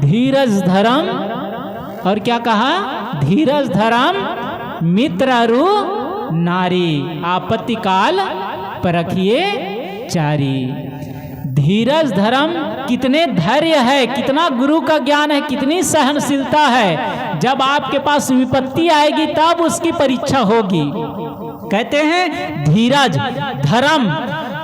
धीरज धरम, और क्या कहा, धीरज धरम मित्र अरु नारी, आपत्ति काल परखिए चारी। धीरज धर्म, कितने धैर्य है, कितना गुरु का ज्ञान है, कितनी सहनशीलता है। जब आपके पास विपत्ति आएगी तब उसकी परीक्षा होगी। कहते हैं धीरज धर्म,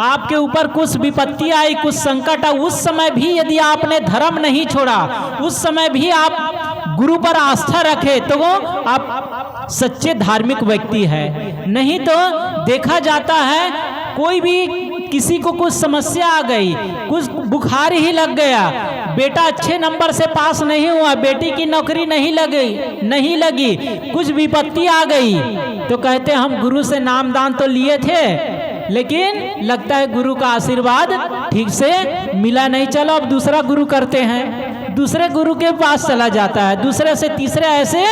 आपके ऊपर कुछ विपत्ति आई, कुछ संकट आई, उस समय भी यदि आपने धर्म नहीं छोड़ा, उस समय भी आप गुरु पर आस्था रखे, तो वो आप सच्चे धार्मिक व्यक्ति है। नहीं तो देखा जाता है कोई भी, किसी को कुछ समस्या आ गई, कुछ बुखार ही लग गया, बेटा अच्छे नंबर से पास नहीं हुआ, बेटी की नौकरी नहीं लगी, कुछ विपत्ति आ गई, तो कहते हम गुरु से नामदान तो लिए थे, लेकिन लगता है गुरु का आशीर्वाद ठीक से मिला नहीं, चलो अब दूसरा गुरु करते हैं, दूसरे गुरु के पास चला जाता है, दूसरे से तीसरे, ऐसे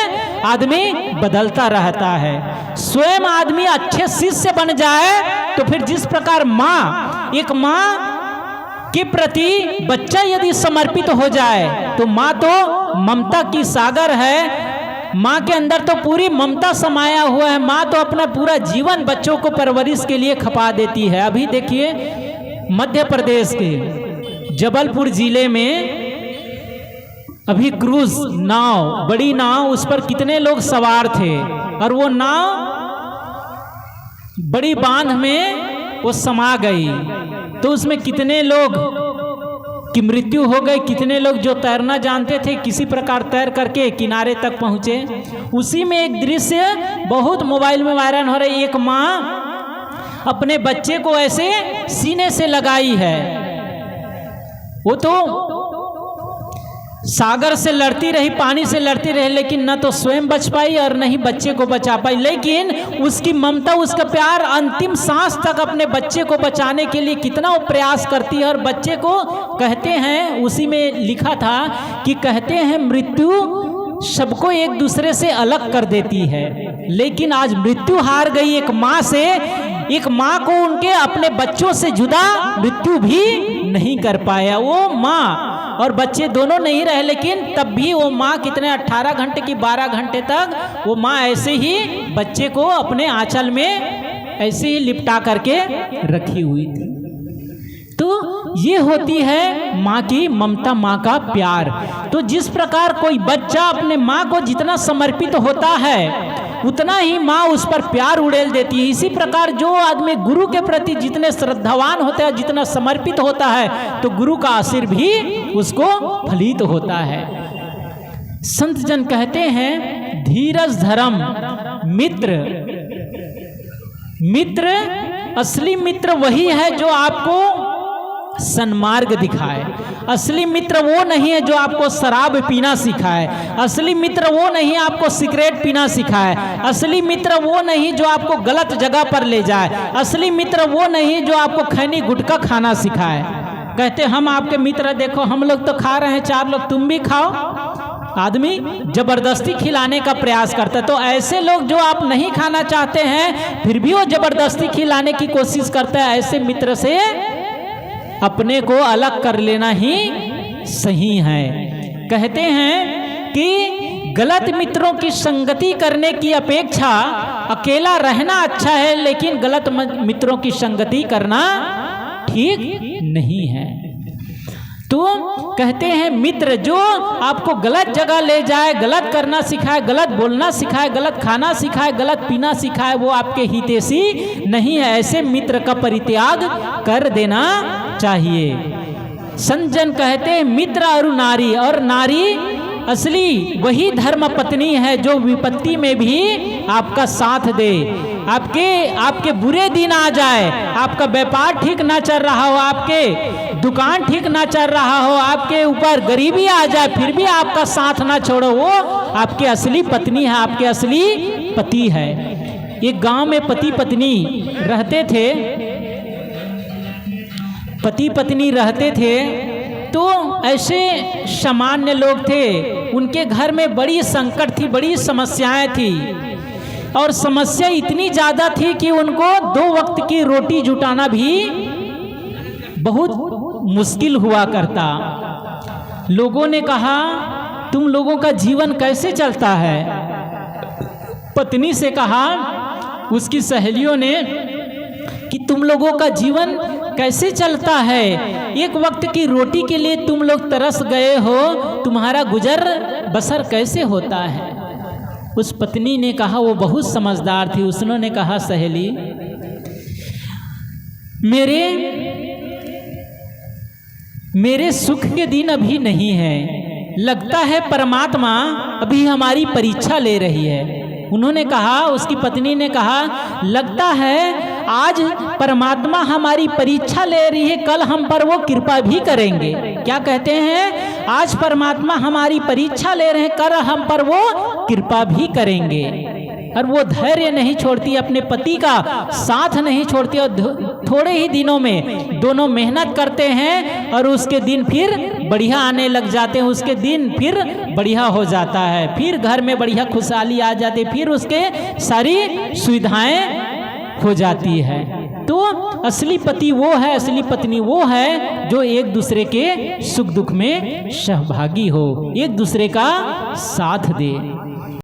आदमी बदलता रहता है। स्वयं आदमी अच्छे शिष्य बन जाए तो फिर जिस प्रकार माँ, एक माँ के प्रति बच्चा यदि समर्पित हो जाए तो माँ तो ममता की सागर है, माँ के अंदर तो पूरी ममता समाया हुआ है, माँ तो अपना पूरा जीवन बच्चों को परवरिश के लिए खपा देती है। अभी देखिए मध्य प्रदेश के जबलपुर जिले में अभी क्रूज नाव, बड़ी नाव, उस पर कितने लोग सवार थे, और वो नाव बड़ी बांध में वो समा गई, तो उसमें कितने लोग की मृत्यु हो गई, कितने लोग जो तैरना जानते थे किसी प्रकार तैर करके किनारे तक पहुंचे। उसी में एक दृश्य बहुत मोबाइल में वायरल हो रही, एक माँ अपने बच्चे को ऐसे सीने से लगाई है, वो तो सागर से लड़ती रही, पानी से लड़ती रही, लेकिन न तो स्वयं बच पाई और न ही बच्चे को बचा पाई। लेकिन उसकी ममता, उसका प्यार अंतिम सांस तक अपने बच्चे को बचाने के लिए कितना वो प्रयास करती है। और बच्चे को कहते हैं, उसी में लिखा था कि कहते हैं मृत्यु सबको एक दूसरे से अलग कर देती है, लेकिन आज मृत्यु हार गई एक माँ से। एक माँ को उनके अपने बच्चों से जुदा मृत्यु भी नहीं कर पाया। वो माँ और बच्चे दोनों नहीं रहे, लेकिन तब भी वो माँ कितने 18 घंटे की 12 घंटे तक वो माँ ऐसे ही बच्चे को अपने आंचल में ऐसे ही लिपटा करके रखी हुई थी। तो ये होती है माँ की ममता, माँ का प्यार। तो जिस प्रकार कोई बच्चा अपने माँ को जितना समर्पित होता है उतना ही माँ उस पर प्यार उड़ेल देती है। इसी प्रकार जो आदमी गुरु के प्रति जितने श्रद्धावान होता है, जितना समर्पित होता है, तो गुरु का आशीर्वाद भी उसको फलित होता है। संत जन कहते हैं धीरज धर्म मित्र, मित्र असली मित्र वही है जो आपको सन्मार्ग दिखाए। असली मित्र वो नहीं है जो आपको शराब पीना सिखाए, असली मित्र वो नहीं आपको सिगरेट पीना सिखाए, असली मित्र वो नहीं जो आपको गलत जगह पर ले जाए, असली मित्र वो नहीं जो आपको खैनी गुटखा खाना सिखाए। कहते हम आपके मित्र, देखो हम लोग तो खा रहे हैं, 4 लोग तुम भी खाओ। आदमी जबरदस्ती खिलाने का प्रयास करता है। तो ऐसे लोग जो आप नहीं खाना चाहते हैं फिर भी वो जबरदस्ती खिलाने की कोशिश करता है, ऐसे मित्र से अपने को अलग कर लेना ही सही है। कहते हैं कि गलत मित्रों की संगति करने की अपेक्षा अकेला रहना अच्छा है, लेकिन गलत मित्रों की संगति करना ठीक नहीं है। तो कहते हैं मित्र जो आपको गलत जगह ले जाए, गलत करना सिखाए, गलत बोलना सिखाए, गलत खाना सिखाए, गलत पीना सिखाए, वो आपके हितैषी नहीं है। ऐसे मित्र का परित्याग कर देना चाहिए। संत जन कहते हैं मित्र और नारी, और नारी असली वही धर्म पत्नी है जो विपत्ति में भी आपका साथ दे। आपके बुरे दिन आ जाए, आपका व्यापार ठीक ना चल रहा हो, आपके दुकान ठीक ना चल रहा हो, आपके ऊपर गरीबी आ जाए, फिर भी आपका साथ ना छोड़ो, वो आपके असली पत्नी है, आपके असली पति है। एक गांव में पति पत्नी रहते थे, पति पत्नी रहते थे। तो ऐसे सामान्य लोग थे, उनके घर में बड़ी संकट थी, बड़ी समस्याएं थी, और समस्या इतनी ज़्यादा थी कि उनको 2 वक्त की रोटी जुटाना भी बहुत मुश्किल हुआ करता। लोगों ने कहा तुम लोगों का जीवन कैसे चलता है। पत्नी से कहा उसकी सहेलियों ने कि तुम लोगों का जीवन कैसे चलता है, एक वक्त की रोटी के लिए तुम लोग तरस गए हो, तुम्हारा गुजर बसर कैसे होता है। उस पत्नी ने कहा, वो बहुत समझदार थी, उसने कहा सहेली मेरे सुख के दिन अभी नहीं है, लगता है परमात्मा अभी हमारी परीक्षा ले रही है। उन्होंने कहा, उसकी पत्नी ने कहा, लगता है आज परमात्मा हमारी परीक्षा ले रही है, कल हम पर वो कृपा भी करेंगे। क्या कहते हैं, आज परमात्मा हमारी परीक्षा ले रहे हैं, कल हम पर वो कृपा भी करेंगे। और वो धैर्य नहीं छोड़ती, अपने पति का साथ नहीं छोड़ती, और थोड़े ही दिनों में दोनों मेहनत करते हैं और उसके दिन फिर बढ़िया आने लग जाते हैं, उसके दिन फिर बढ़िया हो जाता है, फिर घर में बढ़िया खुशहाली आ जाती, फिर उसके सारी सुविधाएं हो जाती है। तो असली पति वो है, असली पत्नी वो है जो एक दूसरे के सुख दुख में सहभागी हो, एक दूसरे का साथ दे।